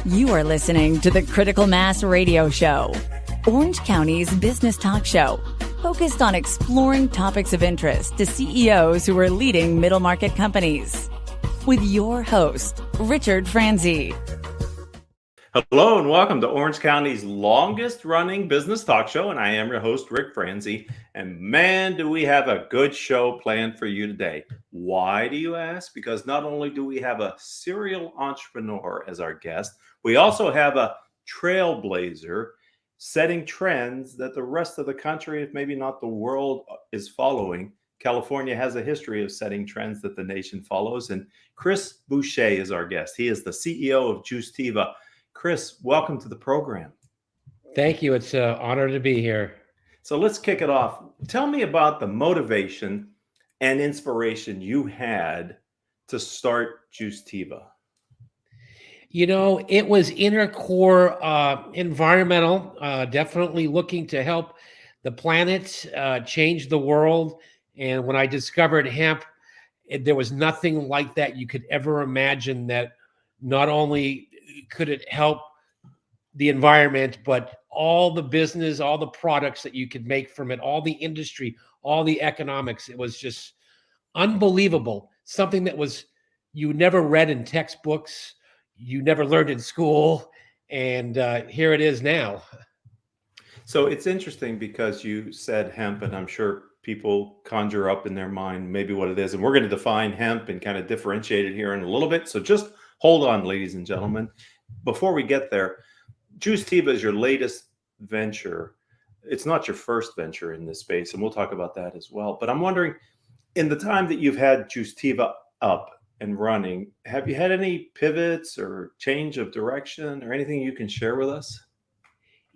You are listening to the Critical Mass Radio Show, Orange County's business talk show, focused on exploring topics of interest to CEOs who are leading middle market companies. With your host, Richard Franzi. Hello and welcome to Orange County's longest running business talk show. And I am your host, Rick Franzi. And man, do we have a good show planned for you today. Why do you ask? Because not only do we have a serial entrepreneur as our guest, we also have a trailblazer setting trends that the rest of the country, if maybe not the world, is following. California has a history of setting trends that the nation follows. And Chris Boucher is our guest. He is the CEO of Juicetiva. Chris, welcome to the program. Thank you. It's an honor to be here. So let's kick it off. Tell me about the motivation and inspiration you had to start Juicetiva. You know, it was inner core environmental, definitely looking to help the planet, change the world. And when I discovered hemp, there was nothing like that you could ever imagine, that not only could it help the environment, but all the business, all the products that you could make from it, all the industry, all the economics. It was just unbelievable. Something that was, you never read in textbooks, you never learned in school. And here it is now. So it's interesting because you said hemp, and I'm sure people conjure up in their mind maybe what it is. And we're going to define hemp and kind of differentiate it here in a little bit. So just hold on, ladies and gentlemen. Before we get there, Juicetiva is your latest venture. It's not your first venture in this space, and we'll talk about that as well. But I'm wondering, in the time that you've had Juicetiva up and running, have you had any pivots or change of direction or anything you can share with us?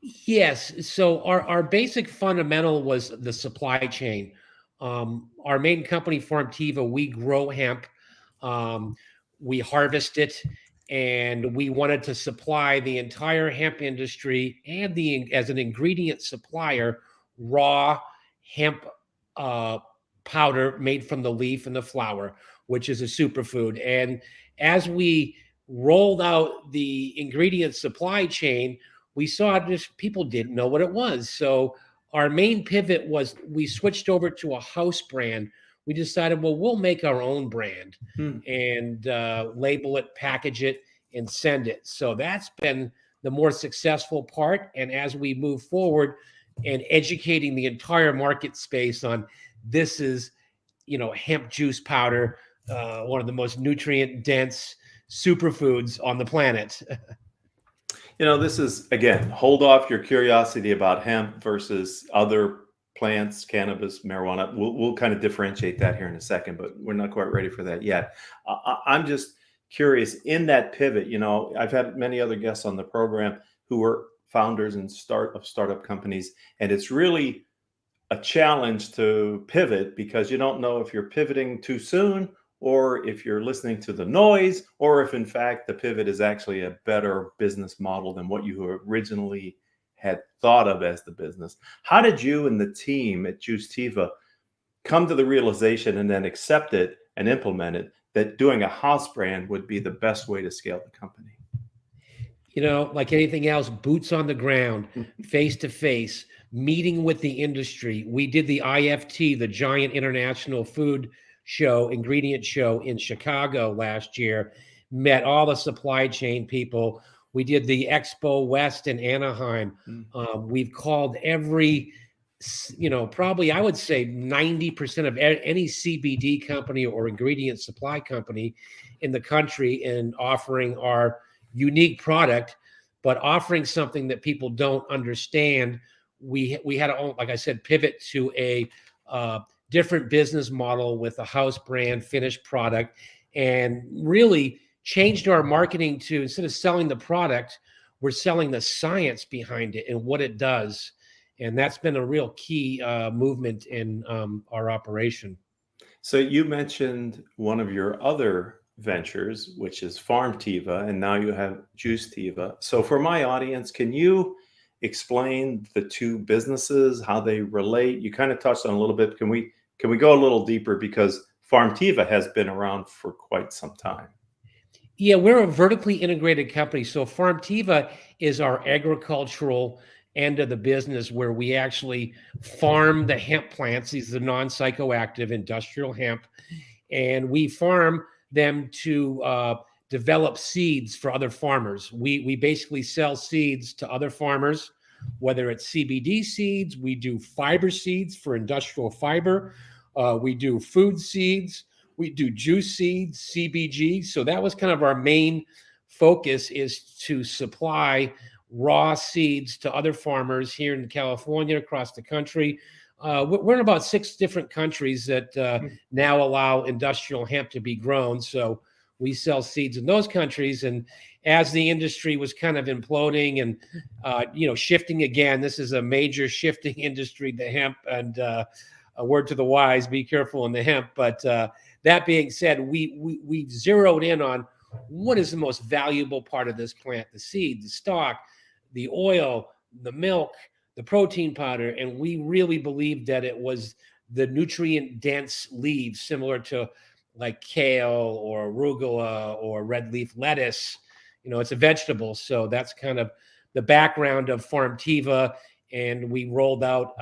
Yes. So our basic fundamental was the supply chain. Our main company, Farmtiva, we grow hemp, we harvest it, and we wanted to supply the entire hemp industry and as an ingredient supplier, raw hemp powder made from the leaf and the flower, which is a superfood. And as we rolled out the ingredient supply chain, we saw just people didn't know what it was. So our main pivot was we switched over to a house brand. We decided, well, we'll make our own brand and label it, package it, and send it. So that's been the more successful part. And as we move forward and educating the entire market space on this is, hemp juice powder, one of the most nutrient dense superfoods on the planet. This is, again, hold off your curiosity about hemp versus other plants, cannabis, marijuana. We'll kind of differentiate that here in a second, but we're not quite ready for that yet. I'm just curious, in that pivot, I've had many other guests on the program who were founders and startup companies, and it's really a challenge to pivot because you don't know if you're pivoting too soon or if you're listening to the noise, or if in fact the pivot is actually a better business model than what you originally had thought of as the business. How did you and the team at Juicetiva come to the realization and then accept it and implement it that doing a house brand would be the best way to scale the company? Like anything else, boots on the ground, face to face, meeting with the industry. We did the IFT, the Giant International Food Show, ingredient show in Chicago last year, met all the supply chain people. We did the Expo West in Anaheim. We've called every, probably I would say 90% of any CBD company or ingredient supply company in the country, and offering our unique product, but offering something that people don't understand. We had to, like I said, pivot to a different business model with a house brand finished product, and really changed our marketing to, instead of selling the product, we're selling the science behind it and what it does. And that's been a real key movement in our operation. So you mentioned one of your other ventures, which is Farmtiva, and now you have Juicetiva. So for my audience, can you explain the two businesses, how they relate? You kind of touched on a little bit. Can we go a little deeper, because Farmtiva has been around for quite some time? Yeah, we're a vertically integrated company. So Farmtiva is our agricultural end of the business where we actually farm the hemp plants. These are non-psychoactive industrial hemp, and we farm them to develop seeds for other farmers. We basically sell seeds to other farmers, whether it's CBD seeds, we do fiber seeds for industrial fiber, we do food seeds, we do juice seeds, CBG. So that was kind of our main focus, is to supply raw seeds to other farmers here in California, across the country. We're in about 6 different countries that now allow industrial hemp to be grown. So we sell seeds in those countries. And as the industry was kind of imploding and, shifting again, this is a major shifting industry, the hemp, and a word to the wise, be careful in the hemp. But that being said, we zeroed in on what is the most valuable part of this plant: the seed, the stalk, the oil, the milk, the protein powder. And we really believed that it was the nutrient dense leaves, similar to like kale or arugula or red leaf lettuce. It's a vegetable. So that's kind of the background of Farmtiva. And we rolled out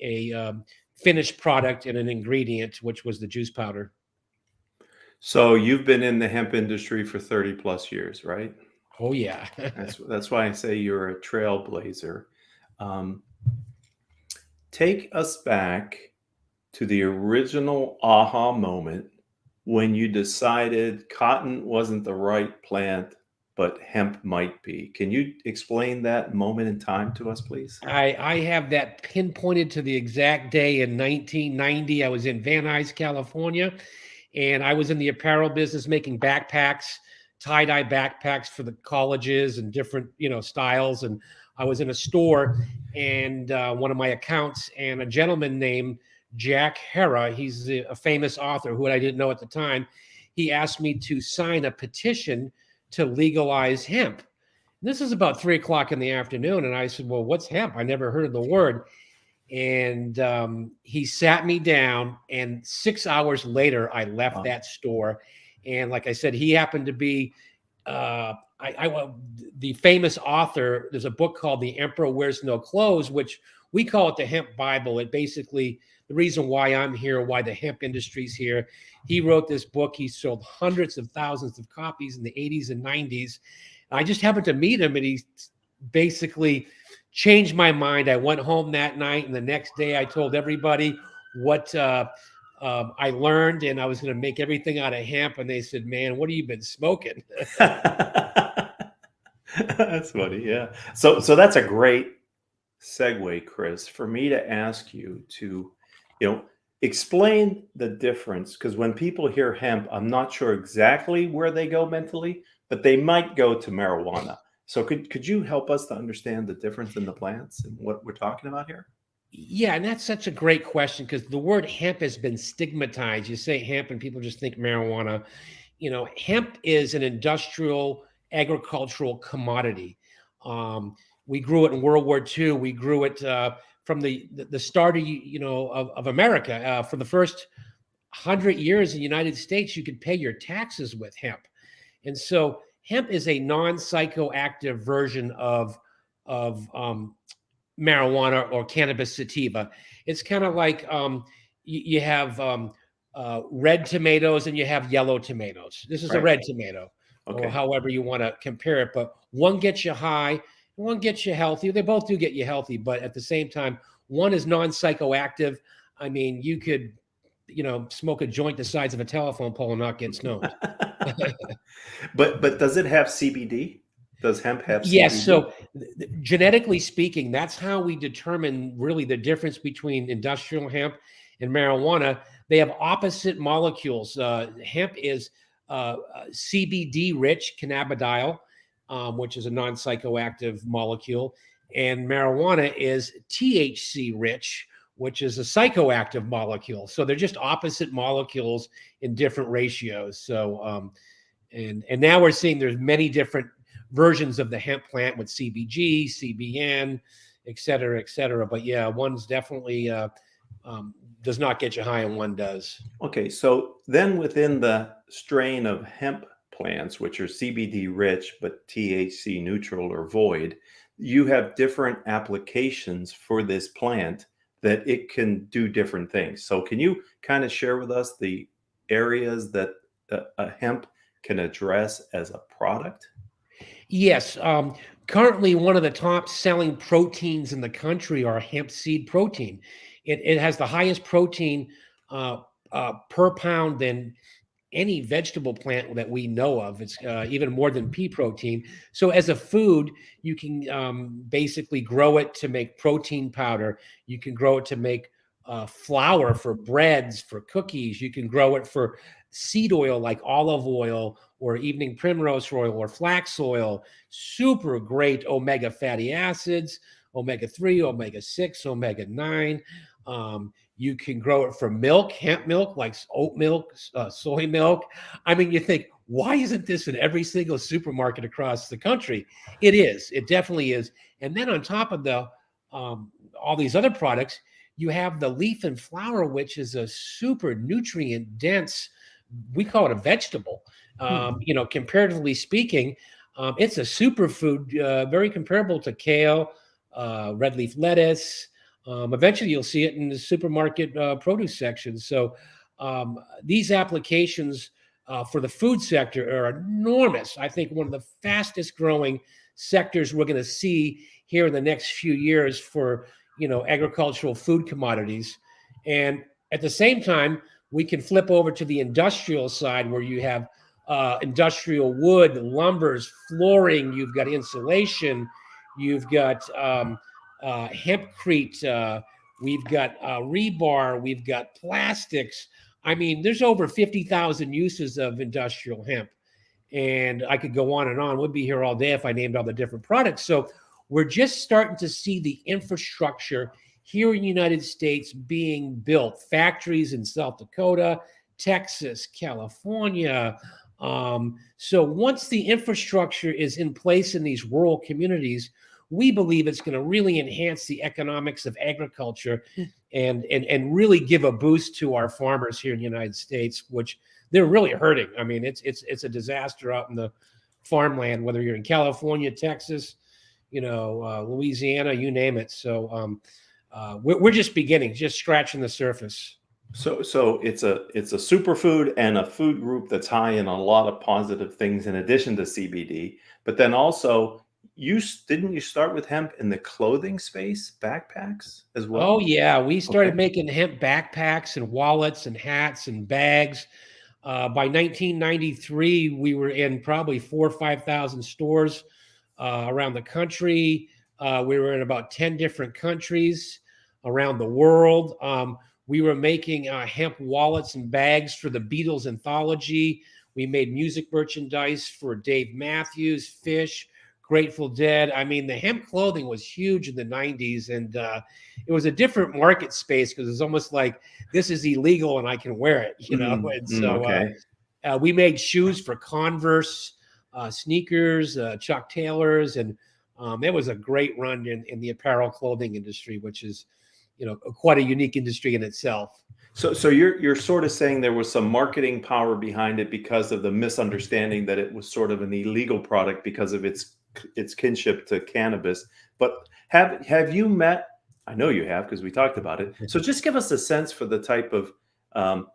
a finished product and an ingredient, which was the juice powder. So you've been in the hemp industry for 30 plus years, right? Oh, yeah. That's why I say you're a trailblazer. Take us back to the original aha moment when you decided cotton wasn't the right plant, but hemp might be. Can you explain that moment in time to us, please? I have that pinpointed to the exact day in 1990. I was in Van Nuys, California, and I was in the apparel business making backpacks, tie-dye backpacks for the colleges and different, styles. And I was in a store, and one of my accounts, and a gentleman named Jack Hera, he's a famous author who I didn't know at the time, he asked me to sign a petition to legalize hemp. This is about 3:00 in the afternoon. And I said, well, what's hemp? I never heard of the word. And he sat me down, and 6 hours later, I left that store. And like I said, he happened to be the famous author. There's a book called The Emperor Wears No Clothes, which we call it the Hemp Bible. It basically, the reason why I'm here, why the hemp industry's here. He wrote this book. He sold hundreds of thousands of copies in the 80s and 90s. I just happened to meet him, and he basically changed my mind. I went home that night, and the next day I told everybody what I learned, and I was going to make everything out of hemp. And they said, man, what have you been smoking? That's funny. Yeah. So that's a great segue, Chris, for me to ask you to, explain the difference. Because when people hear hemp, I'm not sure exactly where they go mentally, but they might go to marijuana. So could you help us to understand the difference in the plants and what we're talking about here? Yeah, and that's such a great question, because the word hemp has been stigmatized. You say hemp and people just think marijuana. Hemp is an industrial agricultural commodity. We grew it in World War II. We grew it from the start of America. For the first 100 years in the United States, you could pay your taxes with hemp. And so hemp is a non-psychoactive version of marijuana or cannabis sativa. It's kind of like you have red tomatoes and you have yellow tomatoes. This is a red tomato, or however you want to compare it. But one gets you high, one gets you healthy. They both do get you healthy, but at the same time, one is non-psychoactive. I mean, you could, smoke a joint the size of a telephone pole and not get stoned. But does it have CBD? Does hemp have CBD? Yes. So genetically speaking, that's how we determine really the difference between industrial hemp and marijuana. They have opposite molecules. Hemp is CBD rich cannabidiol, which is a non-psychoactive molecule. And marijuana is THC rich, which is a psychoactive molecule. So they're just opposite molecules in different ratios. So, and now we're seeing there's many different versions of the hemp plant with CBG, CBN, et cetera, et cetera. But yeah, one's definitely does not get you high and one does. Okay. So then within the strain of hemp plants, which are CBD rich but THC neutral or void, you have different applications for this plant that it can do different things. So can you kind of share with us the areas that a hemp can address as a product? Yes. Currently, one of the top selling proteins in the country are hemp seed protein. It has the highest protein per pound than any vegetable plant that we know of. It's even more than pea protein. So as a food, you can basically grow it to make protein powder. You can grow it to make flour for breads, for cookies. You can grow it for seed oil like olive oil or evening primrose oil or flax oil. Super great omega fatty acids, omega-3, omega-6, omega-9. You can grow it for milk, hemp milk, like oat milk, soy milk. I mean, you think, why isn't this in every single supermarket across the country? It is. It definitely is. And then on top of the all these other products, you have the leaf and flower, which is a super nutrient dense. We call it a vegetable. Comparatively speaking, it's a superfood, very comparable to kale, red leaf lettuce. Eventually, you'll see it in the supermarket produce section. So these applications for the food sector are enormous. I think one of the fastest growing sectors we're going to see here in the next few years for agricultural food commodities. And at the same time, we can flip over to the industrial side where you have industrial wood, lumbers, flooring, you've got insulation, you've got hempcrete, we've got rebar, we've got plastics. I mean, there's over 50,000 uses of industrial hemp. And I could go on and on. We'd be here all day if I named all the different products. So we're just starting to see the infrastructure here in the United States being built. Factories in South Dakota, Texas, California. So once the infrastructure is in place in these rural communities, we believe it's going to really enhance the economics of agriculture and really give a boost to our farmers here in the United States, which they're really hurting. I mean, it's a disaster out in the farmland, whether you're in California, Texas, Louisiana, you name it. So we're just beginning, just scratching the surface. So it's a superfood and a food group that's high in a lot of positive things in addition to CBD. But then also, didn't you start with hemp in the clothing space, backpacks as well? Oh yeah, we started making hemp backpacks and wallets and hats and bags. By 1993, we were in probably 4,000 or 5,000 stores around the country. We were in about 10 different countries around the world. We were making hemp wallets and bags for the Beatles Anthology. We made music merchandise for Dave Mathews, Phish, Grateful Dead. I mean, the hemp clothing was huge in the 90s, and it was a different market space because it's almost like this is illegal and I can wear it, And so we made shoes for Converse, sneakers, Chuck Taylors, and it was a great run in the apparel clothing industry, which is, quite a unique industry in itself. So you're sort of saying there was some marketing power behind it because of the misunderstanding that it was sort of an illegal product because of its kinship to cannabis. But have you met? I know you have because we talked about it. So just give us a sense for the type of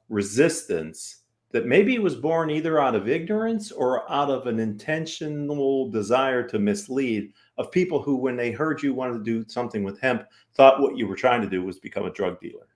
resistance that maybe was born either out of ignorance or out of an intentional desire to mislead of people who, when they heard you wanted to do something with hemp, thought what you were trying to do was become a drug dealer.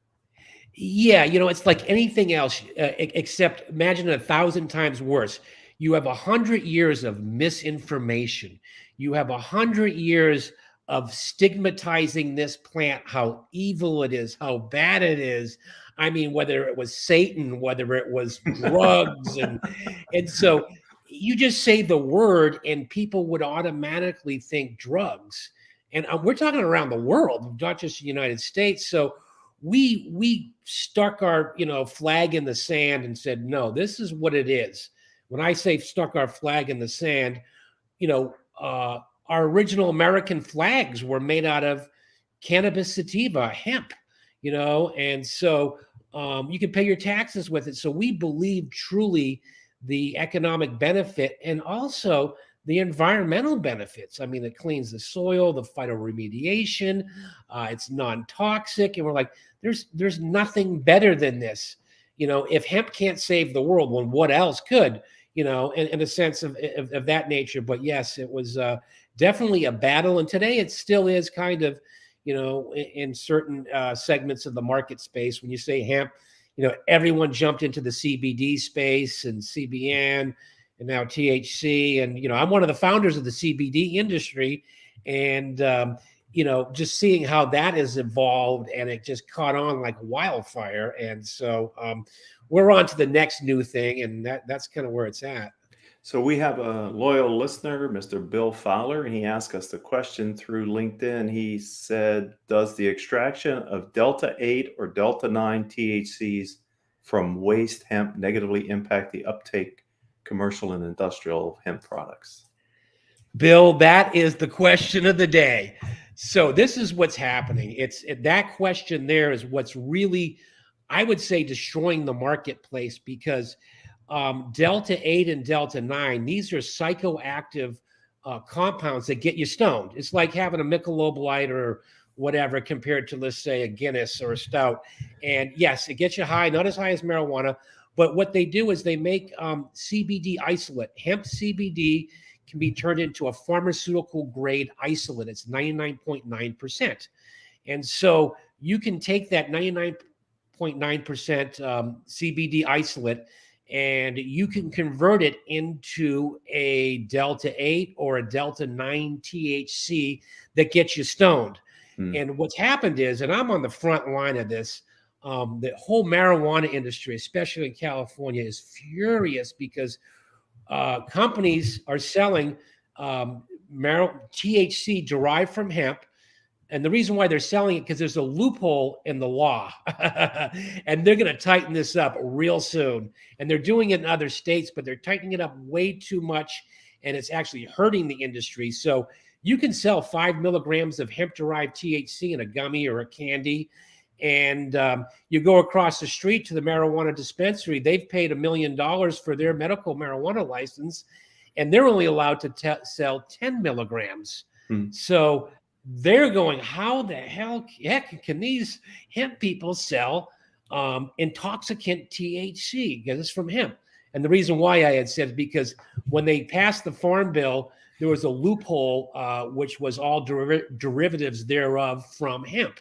Yeah, it's like anything else, except imagine 1,000 times worse. You have 100 years of misinformation. You have 100 years of stigmatizing this plant, how evil it is, how bad it is. I mean, whether it was Satan, whether it was drugs, and so you just say the word and people would automatically think drugs. And we're talking around the world, not just the United States. So we stuck our flag in the sand and said, no, this is what it is. When I say stuck our flag in the sand, our original American flags were made out of cannabis sativa, hemp, and so you can pay your taxes with it. So we believe truly the economic benefit and also the environmental benefits. I mean, it cleans the soil, the phytoremediation, it's non-toxic, and we're like, there's nothing better than this. If hemp can't save the world, well, what else could? In a sense of that nature. But yes, it was definitely a battle, and today it still is kind of, in certain segments of the market space. When you say hemp, everyone jumped into the CBD space and CBN and now THC. And, I'm one of the founders of the CBD industry, and, just seeing how that has evolved, and it just caught on like wildfire. And so we're on to the next new thing, and that's kind of where it's at. So we have a loyal listener, Mr. Bill Fowler, and he asked us the question through LinkedIn. He said, does the extraction of Delta 8 or Delta 9 THCs from waste hemp negatively impact the uptake commercial and industrial hemp products? Bill, that is the question of the day. So this is what's happening. That question there is what's really, I would say, destroying the marketplace, because Delta 8 and Delta 9, these are psychoactive compounds that get you stoned. It's like having a Michelob Light or whatever compared to, let's say, a Guinness or a stout. And yes, it gets you high, not as high as marijuana. But what they do is they make CBD isolate. Hemp CBD can be turned into a pharmaceutical grade isolate. It's 99.9%. And so you can take that 99.9% CBD isolate, and you can convert it into a Delta 8 or a Delta 9 THC that gets you stoned. And what's happened is, and I'm on the front line of this, the whole marijuana industry, especially in California, is furious because companies are selling THC derived from hemp. And the reason why they're selling it, because there's a loophole in the law. And they're going to tighten this up real soon. And they're doing it in other states, but they're tightening it up way too much. And it's actually hurting the industry. So you can sell 5 milligrams of hemp-derived THC in a gummy or a candy. And you go across the street to the marijuana dispensary, they've paid $1 million for their medical marijuana license, and they're only allowed to sell 10 milligrams. So they're going, how the heck can these hemp people sell intoxicant THC? Because it's from hemp. And the reason why I had said is because when they passed the Farm Bill, there was a loophole, which was all derivatives thereof from hemp.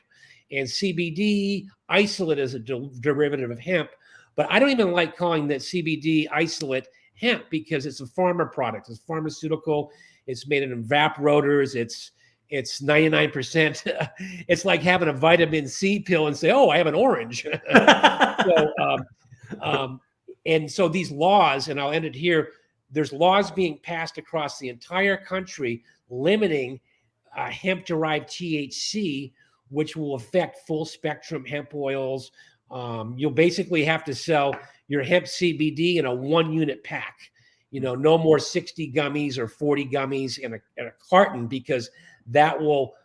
And CBD isolate is a derivative of hemp. But I don't even like calling that CBD isolate hemp, because it's a pharma product. It's pharmaceutical. It's made in evaporators. It's 99%. It's like having a vitamin C pill and say, oh, I have an orange. And so these laws, and I'll end it here, there's laws being passed across the entire country limiting hemp-derived THC, which will affect full spectrum hemp oils. You'll basically have to sell your hemp CBD in a 1-unit pack. No more 60 gummies or 40 gummies in a carton, because that will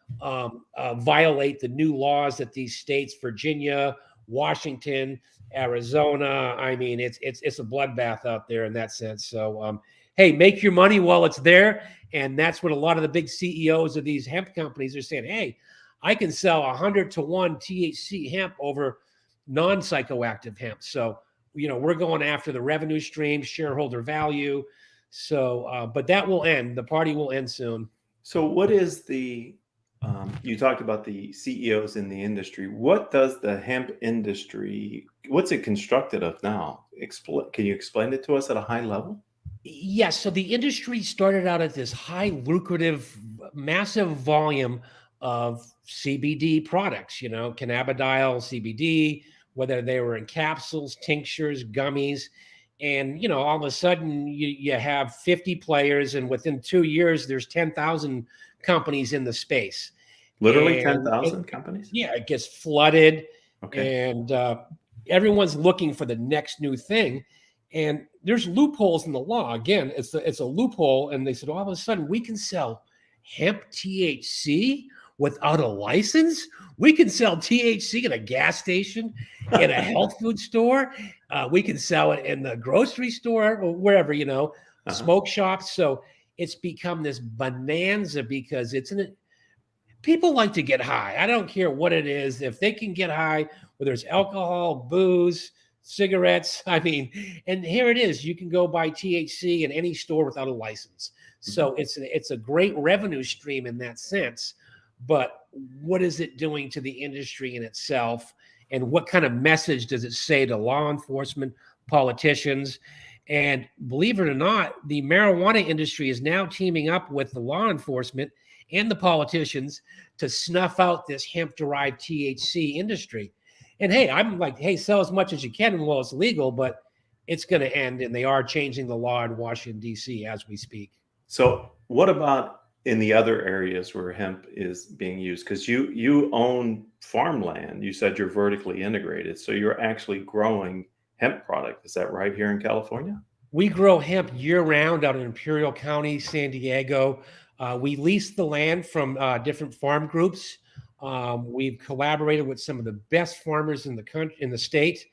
violate the new laws that these states, Virginia, Washington, Arizona. I mean, it's a bloodbath out there in that sense. So, hey, make your money while it's there. And that's what a lot of the big CEOs of these hemp companies are saying. Hey, I can sell 100-to-1 THC hemp over non-psychoactive hemp. So, we're going after the revenue stream, shareholder value. So, but that will end. The party will end soon. So what is you talked about the CEOs in the industry. What does the hemp industry, what's it constructed of now? Can you explain it to us at a high level? Yes. So the industry started out at this high lucrative, massive volume of CBD products, cannabidiol, CBD, whether they were in capsules, tinctures, gummies. And, all of a sudden you have 50 players, and within 2 years, there's 10,000 companies in the space. Literally 10,000 companies? Yeah, it gets flooded. Okay. And everyone's looking for the next new thing. And there's loopholes in the law. Again, it's a loophole. And they said, all of a sudden, we can sell hemp THC. without a license? We can sell THC in a gas station, in a health food store. We can sell it in the grocery store or wherever, smoke shops. So it's become this bonanza because people like to get high. I don't care what it is. If they can get high, whether it's alcohol, booze, cigarettes, and here it is. You can go buy THC in any store without a license. So it's a great revenue stream in that sense. But what is it doing to the industry in itself? And what kind of message does it say to law enforcement, politicians? And believe it or not, the marijuana industry is now teaming up with the law enforcement and the politicians to snuff out this hemp-derived THC industry. And hey, I'm like, hey, sell as much as you can while it's legal, but it's going to end. And they are changing the law in Washington, D.C. as we speak. So what about in the other areas where hemp is being used? Because you own farmland. You said you're vertically integrated. So you're actually growing hemp product. Is that right here in California? We grow hemp year-round out in Imperial County, San Diego. We lease the land from different farm groups. We've collaborated with some of the best farmers in the country, in the state,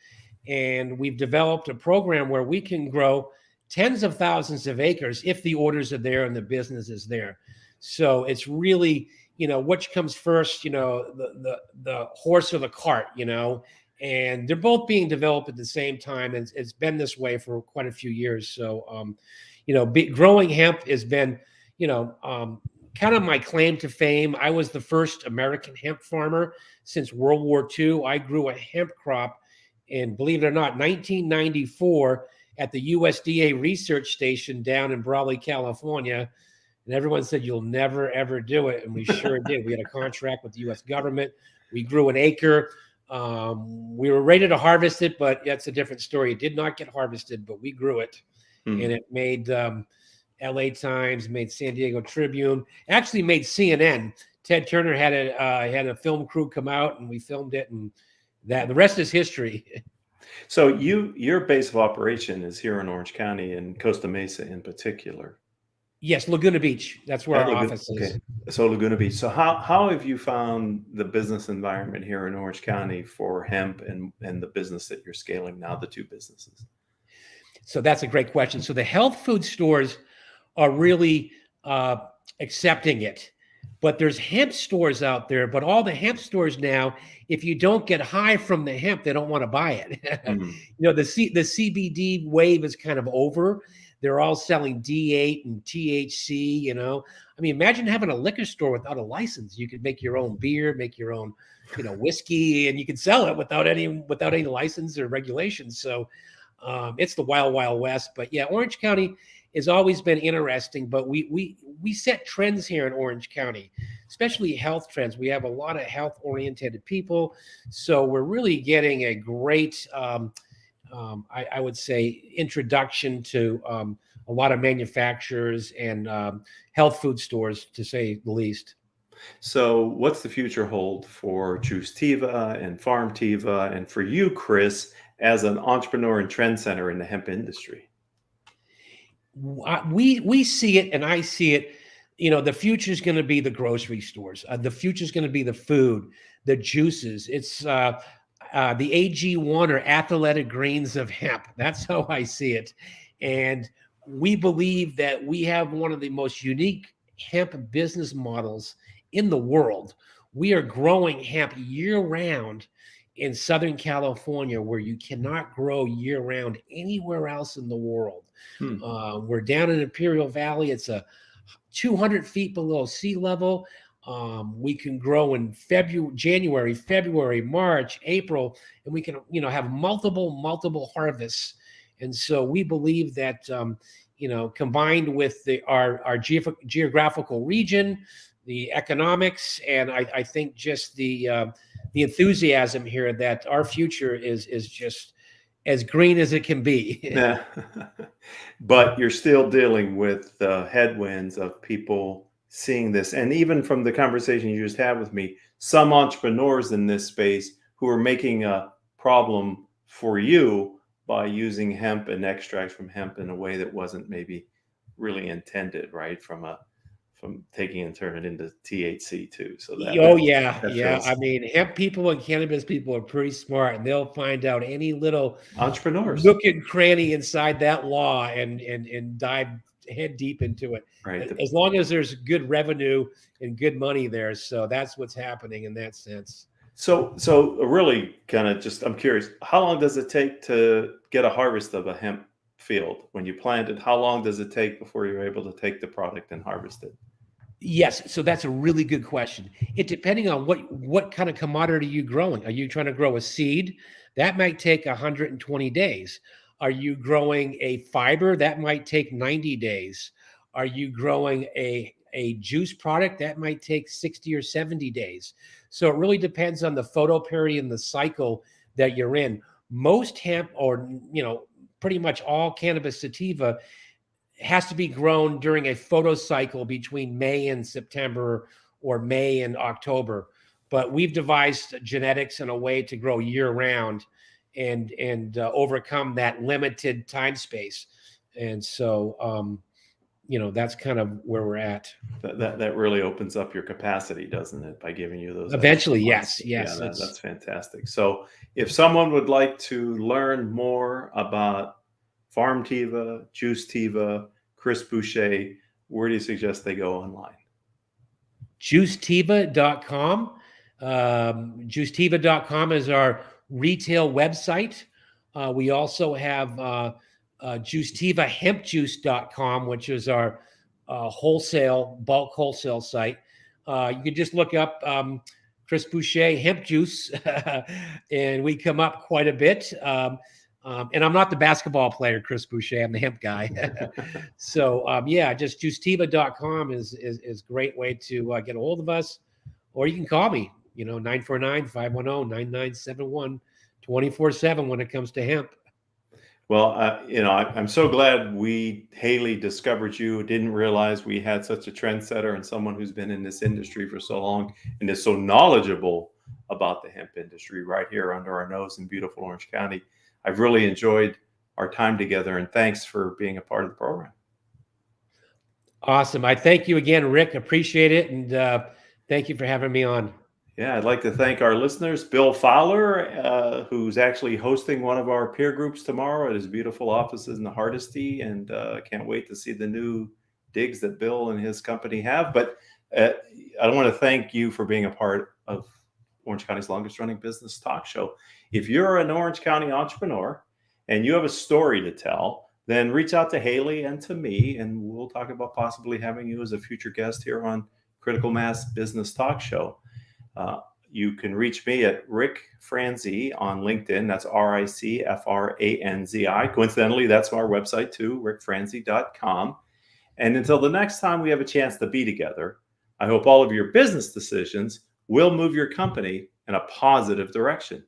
and we've developed a program where we can grow tens of thousands of acres if the orders are there and the business is there. So it's really, which comes first, the horse or the cart, and they're both being developed at the same time. And it's been this way for quite a few years. So, growing hemp has been, kind of my claim to fame. I was the first American hemp farmer since World War II. I grew a hemp crop in, believe it or not, 1994 at the USDA Research Station down in Brawley, California. And everyone said, you'll never, ever do it. And we sure did. We had a contract with the U.S. government. We grew an acre. We were ready to harvest it, but that's a different story. It did not get harvested, but we grew it. And it made LA Times, made San Diego Tribune, actually made CNN. Ted Turner had a film crew come out and we filmed it, and the rest is history. So your base of operation is here in Orange County and Costa Mesa in particular. Yes, Laguna Beach. That's where our office is. Okay. So Laguna Beach. So how have you found the business environment here in Orange County for hemp and the business that you're scaling now, the two businesses? So that's a great question. So the health food stores are really accepting it. But there's hemp stores out there, but all the hemp stores now, if you don't get high from the hemp, they don't want to buy it. The CBD wave is kind of over. They're all selling D8 and THC, imagine having a liquor store without a license. You could make your own beer, make your own, whiskey, and you can sell it without any license or regulations. So it's the wild, wild west. But yeah, Orange County has always been interesting, but we set trends here in Orange County, especially health trends. We have a lot of health-oriented people, so we're really getting a great, I would say, introduction to a lot of manufacturers and health food stores, to say the least. So what's the future hold for Juicetiva and Farmtiva, and for you, Chris, as an entrepreneur and trend center in the hemp industry? We see it, and I see it. The future is going to be the grocery stores. The future is going to be the food, the juices. It's the AG1 or athletic greens of hemp. That's how I see it. And we believe that we have one of the most unique hemp business models in the world. We are growing hemp year-round in Southern California, where you cannot grow year-round anywhere else in the world. We're down in Imperial Valley. It's 200 feet below sea level. We can grow in January, February, March, April, and we can, have multiple harvests. And so we believe that, combined with our geographical region, the economics, and I think just the enthusiasm here, that our future is just as green as it can be. Yeah. But you're still dealing with the headwinds of people seeing this. And even from the conversation you just had with me, some entrepreneurs in this space who are making a problem for you by using hemp and extracts from hemp in a way that wasn't maybe really intended, right? From from taking and turning it into THC too. So Oh yeah, that yeah. feels I mean, hemp people and cannabis people are pretty smart, and they'll find out any little entrepreneurs. nook and cranny inside that law and dive head deep into it. Right. As long as there's good revenue and good money there. So that's what's happening in that sense. So really kind of just, I'm curious, how long does it take to get a harvest of a hemp field? When you plant it, how long does it take before you're able to take the product and harvest it? Yes, so that's a really good question. It depending on what kind of commodity you're growing. Are you trying to grow a seed? That might take 120 days. Are you growing a fiber? That might take 90 days. Are you growing a juice product? That might take 60 or 70 days. So it really depends on the photoperiod and the cycle that you're in. Most hemp, or pretty much all cannabis sativa, has to be grown during a photocycle between May and September or May and October. But we've devised genetics and a way to grow year round and overcome that limited time space. And so, that's kind of where we're at. That really opens up your capacity, doesn't it? By giving you those. Eventually, yes. Yeah, that's fantastic. So if someone would like to learn more about Farmtiva, Juicetiva, Chris Boucher, where do you suggest they go online? Juicetiva.com. Juicetiva.com is our retail website. We also have JuiceTivaHempJuice.com, which is our bulk wholesale site. You can just look up Chris Boucher Hemp Juice, and we come up quite a bit. And I'm not the basketball player, Chris Boucher. I'm the hemp guy. So just juicetiva.com is a great way to get a hold of us, or you can call me, 949-510-9971, 24/7 when it comes to hemp. Well, I'm so glad Haley discovered you. Didn't realize we had such a trendsetter and someone who's been in this industry for so long and is so knowledgeable about the hemp industry right here under our nose in beautiful Orange County. I've really enjoyed our time together, and thanks for being a part of the program. Awesome. I thank you again, Rick. Appreciate it. And thank you for having me on. Yeah, I'd like to thank our listeners. Bill Fowler, who's actually hosting one of our peer groups tomorrow at his beautiful offices in the Hardesty, and can't wait to see the new digs that Bill and his company have. But I want to thank you for being a part of Orange County's longest running business talk show. If you're an Orange County entrepreneur and you have a story to tell, then reach out to Haley and to me, and we'll talk about possibly having you as a future guest here on Critical Mass Business Talk Show. You can reach me at Rick Franzi on LinkedIn. That's RICFRANZI. Coincidentally, that's our website too, rickfranzi.com. And until the next time we have a chance to be together, I hope all of your business decisions will move your company in a positive direction.